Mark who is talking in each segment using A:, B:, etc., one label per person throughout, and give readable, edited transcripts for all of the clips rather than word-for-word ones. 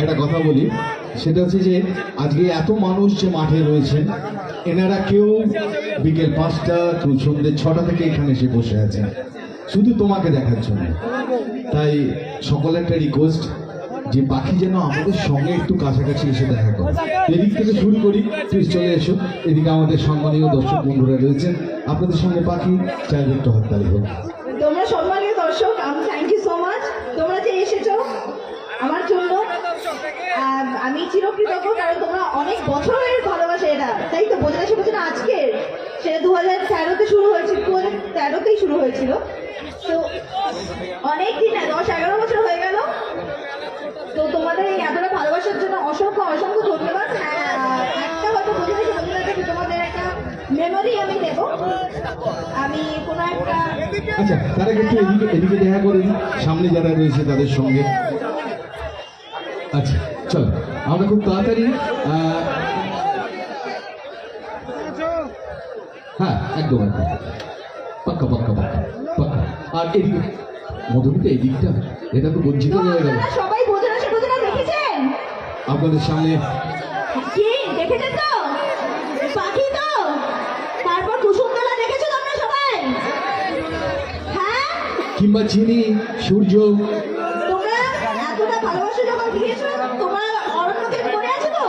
A: একটা কথা বলি, সেটা হচ্ছে যে আজকে এত মানুষ যে মাঠে রয়েছেন, এনারা কেউ বিকেল 5টা কেউ সন্ধ্যে 6টা থেকে এখানে এসে বসে আছেন শুধু তোমাকে দেখার জন্য। তাই সকলের একটা রিকোয়েস্ট যে পাখি যেন আমাদের সঙ্গে একটু কাছাকাছি এসে দেখা করে। এদিক থেকে শুরু করি, প্লিজ চলে এসো। এদিকে আমাদের সম্মানীয় দর্শক বন্ধুরা রয়েছেন, আপনাদের সঙ্গে পাখি চাইলে একটু হাততালি হোক।
B: তোমরা সম্মানীয় দর্শক, আমি থ্যাংক ইউ সো মাচ তোমরা যে এসেছো আমার জন্য। আমি চিরকৃতজ্ঞ, কারণ তোমরা অনেক বছরের ভালোবাসা এটা, তাই তো বোঝানো সে বলছে না আজকের, সেটা 2013-তে শুরু হয়েছিল, 2013-তেই শুরু হয়েছিল। তো অনেক দিন 10-11 বছর হয়ে গেল। তো তোমাদের এই এতটা ভালোবাসার জন্য অসংখ্য অসংখ্য ধন্যবাদ। একটা হয়তো বোঝানো সে বলছে না, তোমাদের একটা মেমোরি আমি দেব। আমি কোনো একটা
A: আচ্ছা, তারা কিন্তু এদিকে দেখা করেন, সামনে যারা রয়েছে তাদের সঙ্গে। আচ্ছা চলো, আমরা খুব তাড়াতাড়ি, হ্যাঁ একদম একদম পাক্কা পাক্কা পাক্কা পাক্কা। আর এদিকে মধুমিতা, এই দিকটা এটা তো বঞ্চিত হয়ে গেল।
B: সবাই বোঝানো সে বোঝানো দেখেছেন,
A: আপনাদের সামনে
B: কি দেখেছো তো? পাখি তো? তারপর কুসুমতলা দেখেছো তোমরা সবাই? হ্যাঁ?
A: কিংবা চিনি সূর্য
B: তোমরা এতটা ভালোবাসা যখন দিয়েছো, তোমরা অরণ্যকে মনে আছে তো?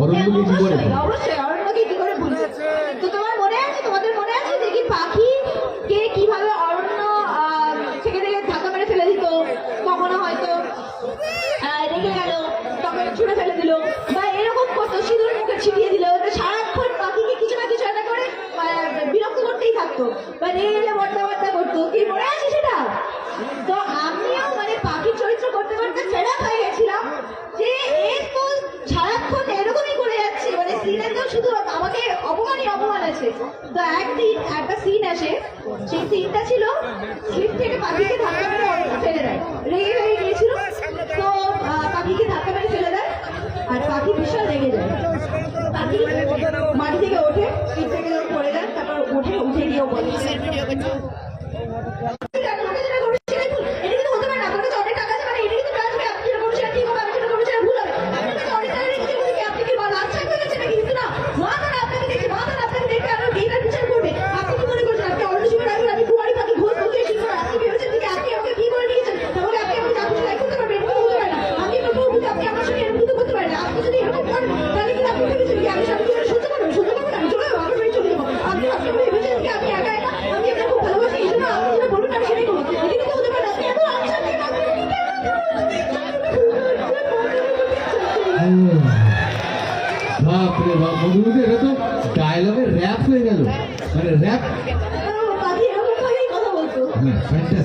A: অরণ্যকে কি করে
B: অবশ্যই, অবশ্যই অরণ্যকে কি করে ভুলবে? তো তোমার মনে আছে, তোমাদের মনে আছে যে কি পাখি কে কিভাবে অরণ্য থেকে থেকে ধাক্কা মেরে ফেলে দিত, কখনো হয়তো রেগে গেল তখন ছুঁড়ে ফেলে দিল, বা এরকম করতো, সিঁদুর মুখে ছিটিয়ে দিল, তো সারাক্ষণ পাখিকে কিছু না কিছু একটা করে বিরক্ত করতেই থাকতো, বা রেগে গেলে বড্ডা বড্ডা করতো। কি মনে আছে সেটা? তো আমিও মানে পাখির চরিত্র করতে করতে ফেড আপ হয়ে গেছিলাম যে এ তো সারাক্ষণ এরকমই করে যাচ্ছে, মানে সিনেতেও শুধু আমাকে অপমানই অপমান আছে। তো একদিন একটা সিন আসে, সেই সিনটা ছিল স্লিপ থেকে পাখিকে ধাক্কা মেরে অরণ্য ফেলে দেয়, রেগে হয়ে গিয়েছিল। তো পাখিকে ধাক্কা মেরে ফেলে দেয় আর পাখি ভীষণ রেগে যায়। পাখি মাটি থেকে ওঠে, স্লিপ থেকে যখন পড়ে যায়, তারপর উঠে গিয়েও বলে
A: বাপরে বাপ, বন্ধুদের এটা তো ডায়লগের র্যাপ হয়ে গেল, মানে র্যাপ।
B: পাখি এরকম ভাবেই কথা বলতো।
A: হ্যাঁ, fantastic।